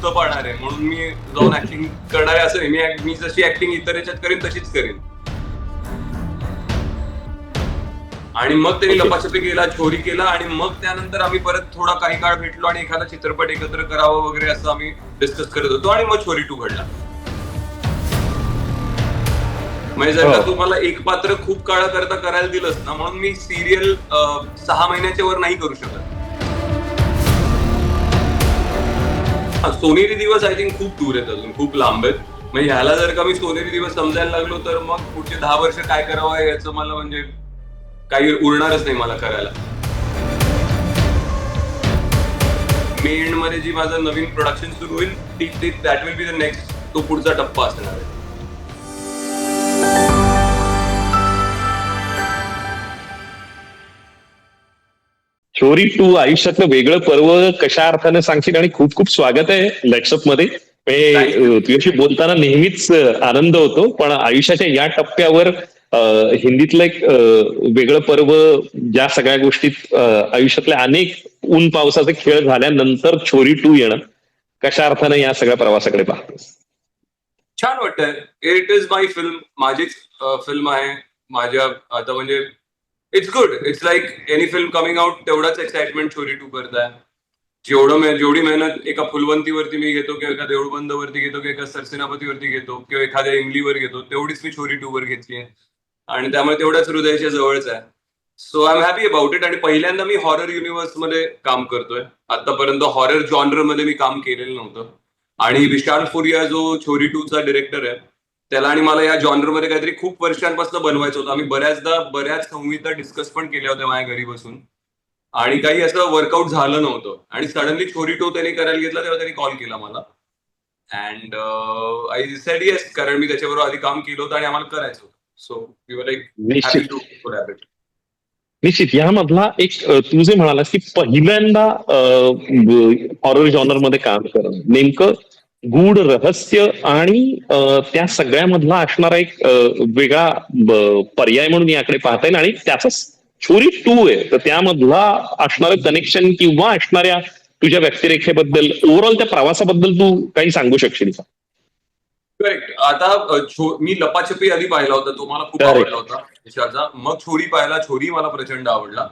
भूत पाहणार आहे म्हणून मी जाऊन ऍक्टिंग करणार आहे असं नाही. मी जशी ऍक्टिंग इतर याच्यात करेन तशीच करेन. आणि मग त्यांनी लपाछपी केला, छोरी केला आणि मग त्यानंतर आम्ही परत थोडा काही काळ भेटलो आणि एखादा चित्रपट एकत्र करावा वगैरे असं आम्ही डिस्कस करत होतो आणि मग छोरी 2 घडला. म्हणजे जर का तुम्हाला एक पात्र खूप काळाकरता करायला दिलंस ना, म्हणून मी सिरियल 6 महिन्याच्या वर नाही करू शकत. सोनेरी दिवस आय थिंक खूप दूर आहेत, अजून खूप लांब आहेत. म्हणजे ह्याला जर का मी सोनेरी दिवस समजायला लागलो तर मग पुढचे 10 वर्ष काय करावं याचं मला म्हणजे काही उरणारच नाही मला करायला. मे एंड मध्ये जी माझं नवीन प्रोडक्शन सुरू होईल that will be the next, तो पुढचा टप्पा असणार आहे. छोरी 2 आयुष्यातलं वेगळं पर्व कशा अर्थाने सांगशील? आणि खूप खूप स्वागत आहे लेट्सअप मध्ये. तुझ्याशी बोलताना नेहमीच आनंद होतो, पण आयुष्याच्या या टप्प्यावर हिंदीतलं एक वेगळं पर्व, ज्या सगळ्या गोष्टीत आयुष्यातल्या अनेक ऊन पावसाचे खेळ झाल्यानंतर छोरी 2 येणं, कशा अर्थाने या सगळ्या प्रवासाकडे पाहतोस? छान वाटतंय. इट इज माय फिल्म, माझीच फिल्म आहे. माझ्या आता म्हणजे it's good. It's like any film coming out, तेवढाच एक्साइटमेंट छोरी 2 करताय. जेवढी मेहनत एका फुलवंतीवरती मी घेतो किंवा एका देऊळबंदवरती घेतो किंवा एका सरसेनापतीवरती घेतो किंवा एखाद्या इमलीवर घेतो, तेवढीच मी छोरी 2 वर घेतली आहे आणि त्यामुळे तेवढ्याच हृदयाच्या जवळच आहे. So I am happy about it. आणि पहिल्यांदा मी हॉरर युनिव्हर्स मध्ये काम करतोय. आतापर्यंत हॉरर जॉनर मध्ये मी काम केलेलं नव्हतं आणि विशाल फुरिया जो छोरी 2 चा डिरेक्टर आहे, त्याला आणि मला या जॉनर मध्ये काहीतरी खूप वर्षांपासून बनवायचं होतं. आम्ही बऱ्याच संहिता डिस्कस पण केल्या होत्या माझ्या घरी बसून आणि काही असं वर्कआउट झालं नव्हतं. आणि सडनली छोरी 2 त्यांनी करायला घेतला तेव्हा त्यांनी कॉल केला मला अँड आय सेड येस, कारण मी त्याच्याबरोबर आधी काम केलं होतं आणि आम्हाला करायचं होतं. So we were like happy to collaborate. निश्चित. यामधला एक तू जे म्हणालास की पहिल्यांदा हॉरर जॉनर मध्ये काम करणं, नेमकं गूढ रहस्य आणि त्या सगळ्यामधला असणारा एक वेगळा पर्याय म्हणून याकडे पाहता येईल. आणि त्याचाच छोरी 2 आहे, तर त्यामधला असणारं कनेक्शन किंवा असणाऱ्या तुझ्या व्यक्तिरेखेबद्दल, ओव्हरऑल त्या प्रवासाबद्दल तू काही सांगू शकशील का? करेक्ट. आता मी लपाछपी आधी पाहिला होता, तो मला खूप आवडला होता विशालचा. मग छोरी पाहिला, छोरी मला प्रचंड आवडला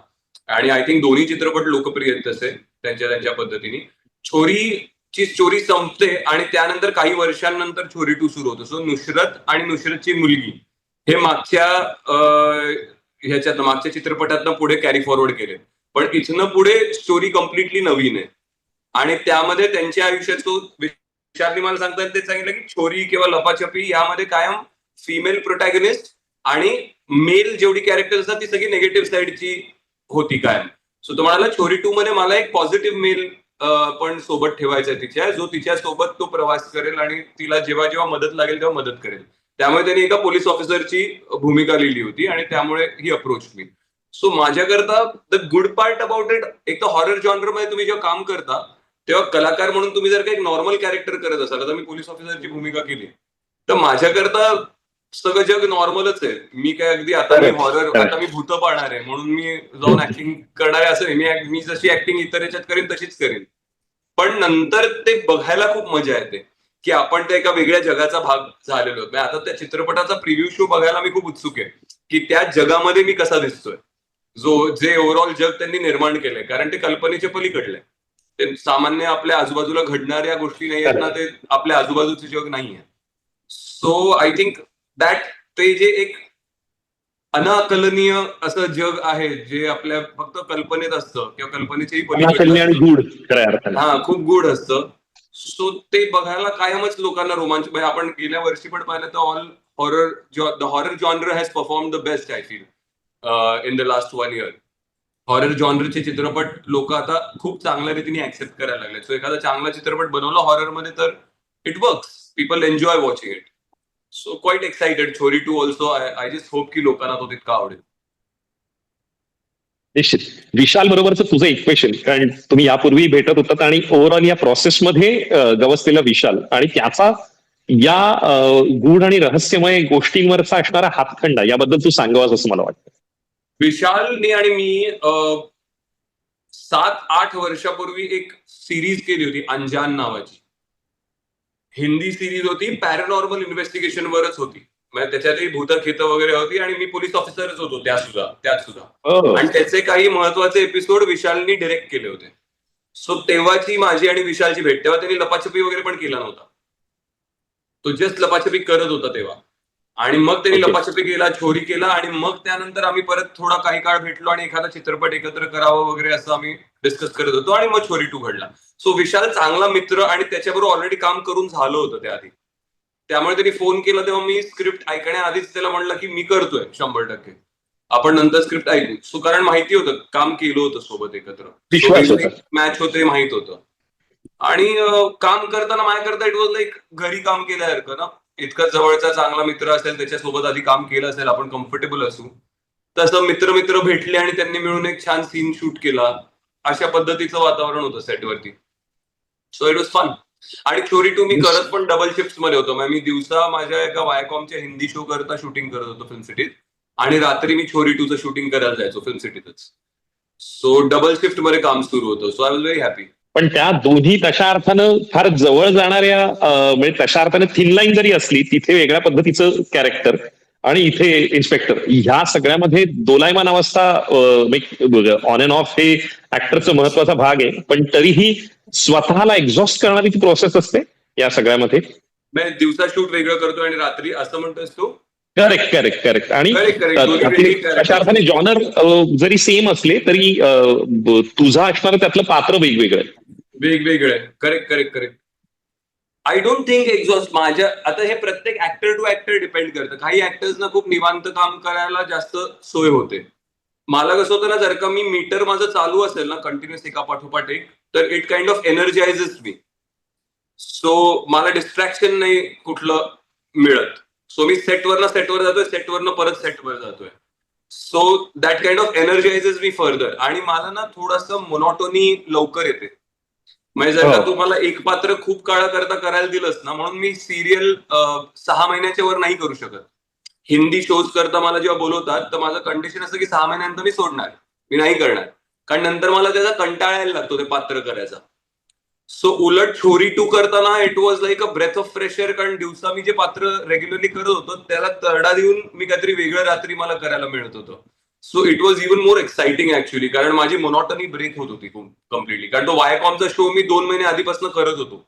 आणि आय थिंक दोन्ही चित्रपट लोकप्रिय आहेत तसे त्यांच्या पद्धतीने. छोरीची स्टोरी संपते आणि त्यानंतर काही वर्षांनंतर छोरी 2 सुरू होतो. सो नुसरत आणि नुसरतची मुलगी हे मागच्या चित्रपटातनं पुढे कॅरी फॉरवर्ड केले, पण इथनं पुढे स्टोरी कम्प्लिटली नवीन आहे आणि त्यामध्ये त्यांच्या आयुष्यात विशालनी मला सांगतात ते सांगितलं की छोरी किंवा लपाछपी यामध्ये कायम फिमेल प्रोटॅगनिस्ट आणि मेल जेवढी कॅरेक्टर असतात ती सगळी निगेटिव्ह साईडची होती कायम. सो तो म्हणाला छोरी 2 मध्ये मला एक पॉझिटिव्ह मेल पण सोबत ठेवायचा आहे तिच्या, जो तिच्या सोबत तो प्रवास करेल आणि तिला जेव्हा जेव्हा मदत लागेल तेव्हा मदत करेल. त्यामुळे त्यांनी एका पोलीस ऑफिसरची भूमिका लिहिली होती आणि त्यामुळे ही अप्रोच मी. सो माझ्याकरता the good part about it, एक तर हॉरर जॉनर मध्ये तुम्ही जेव्हा काम करता तेव्हा कलाकार म्हणून तुम्ही जर का एक नॉर्मल कॅरेक्टर करत असाल, आता मी पोलीस ऑफिसरची भूमिका केली, तर माझ्याकरता सगळं जग नॉर्मलच आहे. मी काय अगदी आता मी भूत पाहणार आहे म्हणून मी जाऊन ऍक्टिंग करणार आहे असं नाही. मी जशी ऍक्टिंग इतर याच्यात करेन तशीच करेन. पण नंतर ते बघायला खूप मजा येते की आपण त्या एका वेगळ्या जगाचा भाग झालेलो आहोत. आता त्या चित्रपटाचा प्रिव्ह्यू शो बघायला मी खूप उत्सुक आहे की त्या जगामध्ये मी कसा दिसतोय, जे ओव्हरऑल जग त्यांनी निर्माण केलंय, कारण ते कल्पनेच्या पलीकडलंय. ते सामान्य आपल्या आजूबाजूला घडणाऱ्या गोष्टी नाही आहेत ना, ते आपल्या आजूबाजूचे जग नाहीये. सो आय थिंक दॅट ते जे एक अनाकलनीय असं जग आहे जे आपल्या फक्त कल्पनेत असतं किंवा कल्पनेच्याही पलीकडलं असतं, हा खूप गूढ असतं. सो ते बघायला कायमच लोकांना रोमांच. म्हणजे आपण गेल्या वर्षी पण पाहिलं तर the horror genre has perform the best I feel in the last 1 year. Horror जॉनरचे चित्रपट लोक आता खूप चांगल्या रीतीने ऍक्सेप्ट करायला लागले. सो एखादा चांगला चित्रपट बनवला हॉरर मध्ये तर it works, people enjoy watching it. So quite excited. Chhori 2 also I just hope की लोकांना तो तितका आवडेल. निश्चित. विशाल बरोबरच तुझं इक्वेशन, कारण तुम्ही यापूर्वी भेटत होतात आणि ओव्हरऑल या प्रोसेसमध्ये गवसलेला विशाल आणि त्याचा या गूढ आणि रहस्यमय गोष्टींवरचा असणारा हातखंडा, याबद्दल तू सांगावास असं मला वाटतं. विशालनी आणि मी 7-8 वर्षापूर्वी एक सिरीज केली होती अंजान नावाची. हिंदी सिरीज होती, पॅरानॉर्मल इन्व्हेस्टिगेशनवरच होती. म्हणजे त्याच्यातही भूतखेत वगैरे होती आणि मी पोलीस ऑफिसरच होतो त्यात सुद्धा. हो. आणि त्याचे काही महत्वाचे एपिसोड विशालनी डिरेक्ट केले होते. सो तेव्हाची माझी आणि विशालची भेट. तेव्हा त्यांनी लपाछपी वगैरे पण केला नव्हता. तो जस्ट लपाछपी करत होता तेव्हा. आणि मग त्यांनी ओके. लपाछपी केला, छोरी केला आणि मग त्यानंतर आम्ही परत थोडा काही काळ भेटलो आणि एखादा चित्रपट एकत्र करावा वगैरे असं आम्ही डिस्कस करत होतो आणि मग छोरी 2 घडला. सो विशाल चांगला मित्र आणि त्याच्याबरोबर ऑलरेडी काम करून झालं होतं त्याआधी. त्यामुळे त्यांनी फोन केला तेव्हा मी स्क्रिप्ट ऐकण्याआधीच त्याला म्हणलं की मी करतोय 100%. आपण नंतर स्क्रिप्ट ऐकू. सो कारण माहिती होतं, काम केलं होतं सोबत एकत्र. सो विश्वास होता. मॅच होते माहित होतं. आणि काम करताना माझ्याकरता इट वॉज लाईक घरी काम केल्यासारखं ना. इतका जवळचा चांगला मित्र असेल, त्याच्यासोबत आधी काम केलं असेल, आपण कम्फर्टेबल असू. तसं मित्र भेटले आणि त्यांनी मिळून एक छान सीन शूट केला. अशा पद्धतीचं वातावरण होतं सेटवरती. So it was fun. आणि छोरी 2 मी करत पण डबल शिफ्ट मध्ये होतो. म्हणजे मी दिवसा माझ्या एका वायकॉमच्या हिंदी शो करता शूटिंग करत होतो फिल्म सिटीत आणि रात्री मी छोरी 2चं शूटिंग करायला जायचो फिल्म सिटीतच. सो डबल शिफ्ट मध्ये काम सुरू होतं. So I was very happy. पण त्या दोन्ही तशा अर्थानं फार जवळ जाणाऱ्या म्हणजे तशा अर्थाने थिन लाईन जरी असली तिथे वेगळ्या पद्धतीचं कॅरेक्टर आणि इथे इन्स्पेक्टर ह्या सगळ्यामध्ये दोलायमान अवस्था ऑन अँड ऑफ हे ऍक्टरचा महत्वाचा भाग आहे. पण तरीही स्वतःला एक्झॉस्ट करणारी ती प्रोसेस असते या सगळ्यामध्ये. म्हणजे दिवसा शूट वेगळं करतो आणि रात्री असं म्हणतोस तू? Correct correct correct. आणि करेक्ट दोन्ही वेगळी तशा अर्थाने जॉनर जरी सेम असले तरी तुझा असणारं त्यातलं पात्र वेगवेगळं आहे. वेगवेगळे. Correct. I don't think exhaust माझ्या आता हे प्रत्येक ऍक्टर टू ऍक्टर डिपेंड करतं. काही ऍक्टर्सना खूप निवांत काम करायला जास्त सोय होते. मला कसं होतं ना, जर का मी मीटर माझं चालू असेल ना कंटिन्युअस एका पाठोपाठ एक, तर it kind of energises me. So मला डिस्ट्रॅक्शन नाही कुठलं मिळत. सो मी सेटवर जातोय, सेटवरनं परत सेटवर जातोय. So that kind of energises me further. आणि मला ना थोडंसं मोनोटोनी लवकर येते. म्हणजे जर का तुम्हाला एक पात्र खूप काळाकरता करायला दिलंस ना, म्हणून मी सिरियल 6 महिन्याच्या वर नाही करू शकत. हिंदी शोज करता मला जेव्हा बोलवतात तर माझं कंडिशन असं की 6 महिन्यानंतर मी सोडणार, मी नाही करणार. कारण नंतर मला त्याचा कंटाळा यायला लागतो ते पात्र करायचा. सो उलट छोरी 2 करताना it was like a breath of fresh air. कारण दिवसा मी जे पात्र रेग्युलरली करत होतो त्याला तडा देऊन मी काहीतरी वेगळं रात्री मला करायला मिळत होतं. So it was even more exciting actually. कारण माझी मोनॉटनी ब्रेक होत होती कम्प्लिटली. कारण तो वायकॉमचा शो मी 2 महिने आधीपासून करत होतो.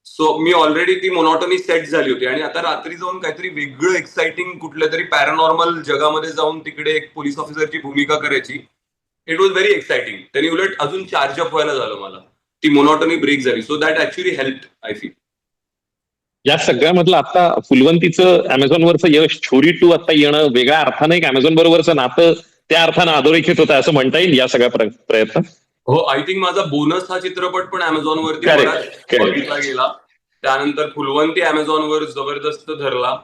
सो मी ऑलरेडी ती मोनॉटनी सेट झाली होती आणि आता रात्री जाऊन काहीतरी वेगळं एक्साइटिंग कुठल्या तरी पॅरानॉर्मल जगामध्ये जाऊन तिकडे एक पोलीस ऑफिसरची भूमिका करायची. It was very exciting. त्यांनी उलट अजून चार्जअप व्हायला झालं मला. ती मोनॉटनी ब्रेक झाली. So that actually help I feel. या सगळ्यामधलं आता फुलवंतीचं अमेझॉनवरचं यश, छोरी 2 आता येणं वेगळ्या अर्थानं एक अमेझॉन बरोबरचं नातं त्या अर्थानं अधोरेखित होतं असं म्हणता येईल या सगळ्या प्रयत्नात. हो, आय थिंक माझा बोनस हा चित्रपट पण अमेझॉनवरती करेक्ट. बघितला गेला. त्यानंतर फुलवंती अमेझॉनवर जबरदस्त धरला.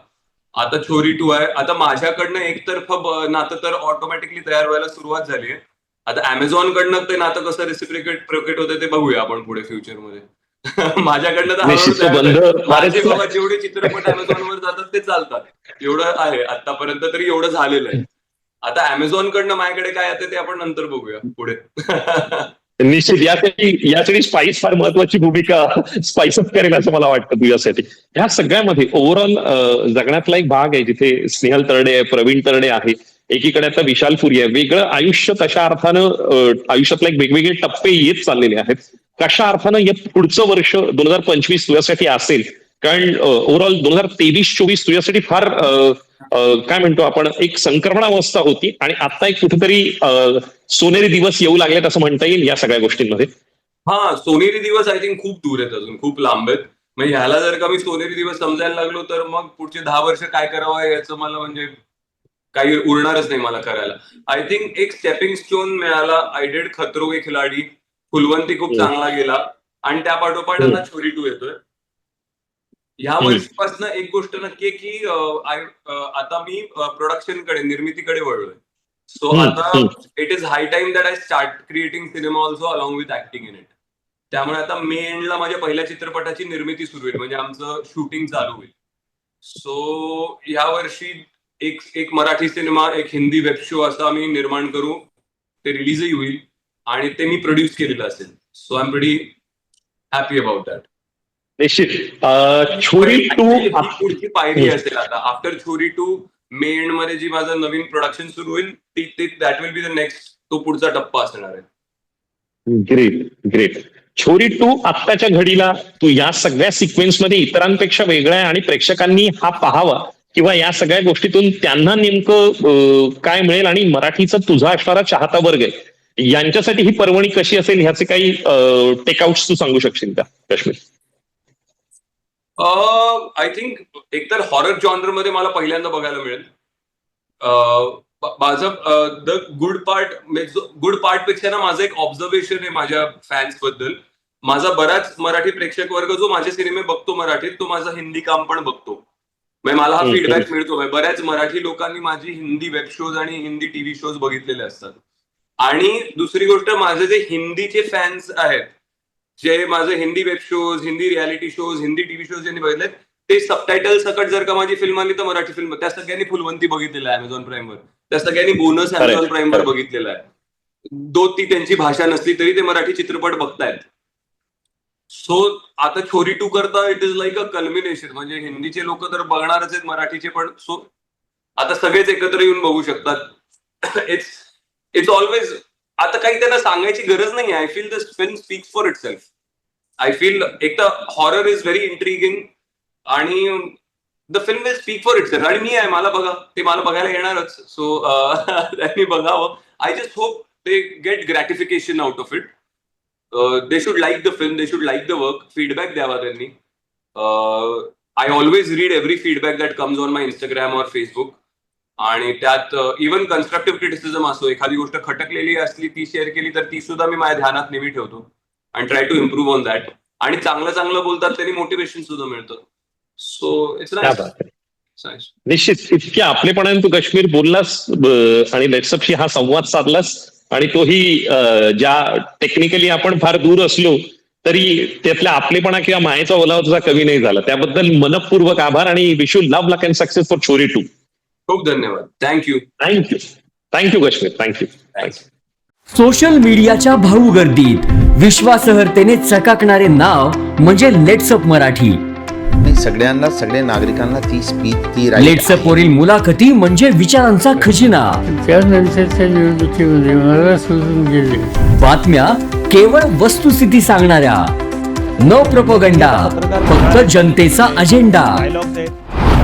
आता छोरी 2 आहे. आता माझ्याकडनं एकतर्फा नातं तर ऑटोमॅटिकली तयार व्हायला सुरुवात झाली आहे. आता अमेझॉनकडनं ते नातं कसं रेसिप्रिकेट होतं ते बघूया आपण पुढे फ्युचरमध्ये. माझ्याकडनं तर निश्चित तो हळूहळू बंध तयार आहे. माझे फारच बाबा जेवढे चित्रपट अमेझॉनवर जातात ते चालतात. एवढं आहे आतापर्यंत तरी एवढं झालेलं आहे. आता अमेझॉनकडनं माझ्याकडे काय येतं ते आपण नंतर बघूया पुढे. निश्चित यासाठी स्पाइस फार महत्वाची भूमिका स्पाइसअप करेल असं मला वाटतं तुझ्यासाठी. ह्या सगळ्यामध्ये ओव्हरऑल जगण्यातला एक भाग आहे जिथे स्नेहल तरडे आहे, प्रवीण तरडे आहे, एकीकडे आता विशाल फुरी आहे. वेगळं आयुष्य तशा अर्थानं आयुष्यातला एक वेगवेगळे टप्पे येत चाललेले आहेत. कशा अर्थानं या पुढचं वर्ष 2025 तुझ्यासाठी असेल? कारण ओव्हरऑल 2023-24 तुझ्यासाठी फार काय म्हणतो आपण एक संक्रमणावस्था होती आणि आता एक कुठेतरी सोनेरी दिवस येऊ लागलेत असं म्हणता येईल या सगळ्या गोष्टींमध्ये. हा, सोनेरी दिवस आय थिंक खूप दूर आहेत, अजून खूप लांब आहेत. म्हणजे ह्याला जर का मी सोनेरी दिवस समजायला लागलो तर मग पुढचे 10 वर्ष काय करावं याचं मला म्हणजे काही उरणारच नाही मला करायला. आय थिंक एक स्टेपिंग स्टोन मिळाला. आय डिड खतरो के खिलाडी, फुलवंती खूप चांगला गेला आणि त्या पाठोपाठ आता छोरी 2 येतोय. ह्या वर्षीपासून एक गोष्ट नक्की आहे की आता मी प्रोडक्शनकडे, निर्मितीकडे वळलोय. सो आता it is hi time that I start creating cinema also along with acting in it. त्यामुळे आता मे एंडला माझ्या पहिल्या चित्रपटाची निर्मिती सुरू होईल, म्हणजे आमचं शूटिंग चालू होईल. सो या वर्षी एक मराठी सिनेमा, एक हिंदी वेब शो असं आम्ही निर्माण करू. ते रिलीजही होईल आणि ते मी प्रोड्यूस केलेलं असेल. So I am pretty happy about that. निश्चित छोरी टू ही पुढची पायरी असेल आता. आफ्टर छोरी 2 मे एंड मध्ये जी माझं नवीन प्रोडक्शन सुरू होईल that will be the next, तो पुढचा टप्पा असणार आहे. ग्रेट. छोरी 2 आत्ताच्या घडीला तू या सगळ्या सिक्वेन्स मध्ये इतरांपेक्षा वेगळा आहे आणि प्रेक्षकांनी हा पाहावा किंवा या सगळ्या गोष्टीतून त्यांना नेमकं काय मिळेल आणि मराठीचा तुझा असणारा चाहता वर्ग आहे यांच्यासाठी ही पर्वणी कशी असेल ह्याचे काही टेकआउट्स तू सांगू शकशील का काश्मीर? आय थिंक एकतर हॉरर जॉनर मध्ये मला पहिल्यांदा बघायला मिळेल. माझं द गुड पार्ट पेक्षा ना माझं एक ऑब्झर्वेशन आहे माझ्या फॅन्स बद्दल. माझा बराच मराठी प्रेक्षक वर्ग जो माझे सिनेमे बघतो मराठीत, तो माझा हिंदी काम पण बघतो. मला हा फीडबॅक मिळतो. बऱ्याच मराठी लोकांनी माझी हिंदी वेब शोज आणि हिंदी टीव्ही शोज बघितलेले असतात. आणि दुसरी गोष्ट, माझे जे हिंदीचे फॅन्स आहेत, जे माझे Hindi web shows, Hindi reality shows, Hindi TV shows ज्यांनी बघितलेत, ते सबटायटल सकट जर का माझी फिल्म आली तर मराठी फिल्म त्या सगळ्यांनी फुलवंती बघितलेलं आहे अमेझॉन प्राईमवर. त्या सगळ्यांनी बोनस अमेझॉन प्राईमवर बघितलेला आहे. ती त्यांची भाषा नसली तरी ते मराठी चित्रपट बघतायत. सो आता छोरी 2 करता it is like a culmination. म्हणजे हिंदीचे लोक तर बघणारच आहेत, मराठीचे पण. सो आता सगळेच एकत्र येऊन बघू शकतात. इट्स ऑलवेज आता काही त्यांना सांगायची गरज नाही. I feel this film speaks for it self. I feel एक तर हॉरर इज व्हेरी इंट्रिगिंग आणि the film will speak for it self. आणि मी आहे, मला बघा, ते मला बघायला येणारच. सो त्यांनी बघावं. I just hope they get gratification out of it. They should like the film, they should like the work. Feedback द्यावा त्यांनी. I always read every feedback that comes on my Instagram और Facebook. आणि त्यात even constructive criticism असो, एखादी गोष्ट खटकलेली असली ती शेअर केली तर ती सुद्धा मी माझ्या ध्यानात नेहमी ठेवतो आणि try to improve on that. आणि चांगलं बोलतात त्यांनी मोटिवेशन सुद्धा मिळतं. So it's nice. निश्चित इतक्या आपलेपणाने तू काश्मीर बोललास आणि लेट्सअपशी हा संवाद साधलास आणि तोही ज्या टेक्निकली आपण फार दूर असलो तरी त्यातल्या आपलेपणा किंवा मायेचा ओलावा तुझा कमी नाही झाला. त्याबद्दल मनपूर्वक आभार आणि wish you love luck and success for छोरी 2. खूप धन्यवाद. थँक्यू काश्मीर. थँक्यू. सोशल मीडियाच्या भाऊ गर्दीत विश्वासार्हतेने चकाकणारे नाव म्हणजे लेट्सअप मराठी. सगळ्यांना, सगळ्या नागरिकांना ती स्पीच, ती लेट्सअप वरील मुलाखती म्हणजे विचारांचा खजिना. त्यानंतरच्या निवडणुकीमध्ये मला सोडून गेले. बातम्या केवळ वस्तुस्थिती सांगणाऱ्या, न प्रोपगंडा, फक्त जनतेचा अजेंडा.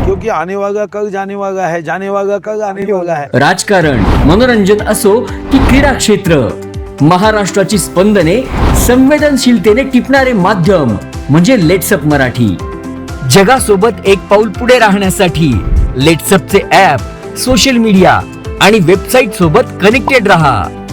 क्योंकि आने वाला कल जाने वाला है, जाने वाला कल आने वाला है. राजकारण, मनोरंजन असो की क्रीडा क्षेत्र, महाराष्ट्राची स्पंदने संवेदनशीलतेने टिपणारे माध्यम म्हणजे लेट्सअप मराठी. जगासोबत एक पाऊल पुढे राहण्यासाठी लेट्सअपचे ॲप, सोशल मीडिया आणि वेबसाईट सोबत कनेक्टेड रहा.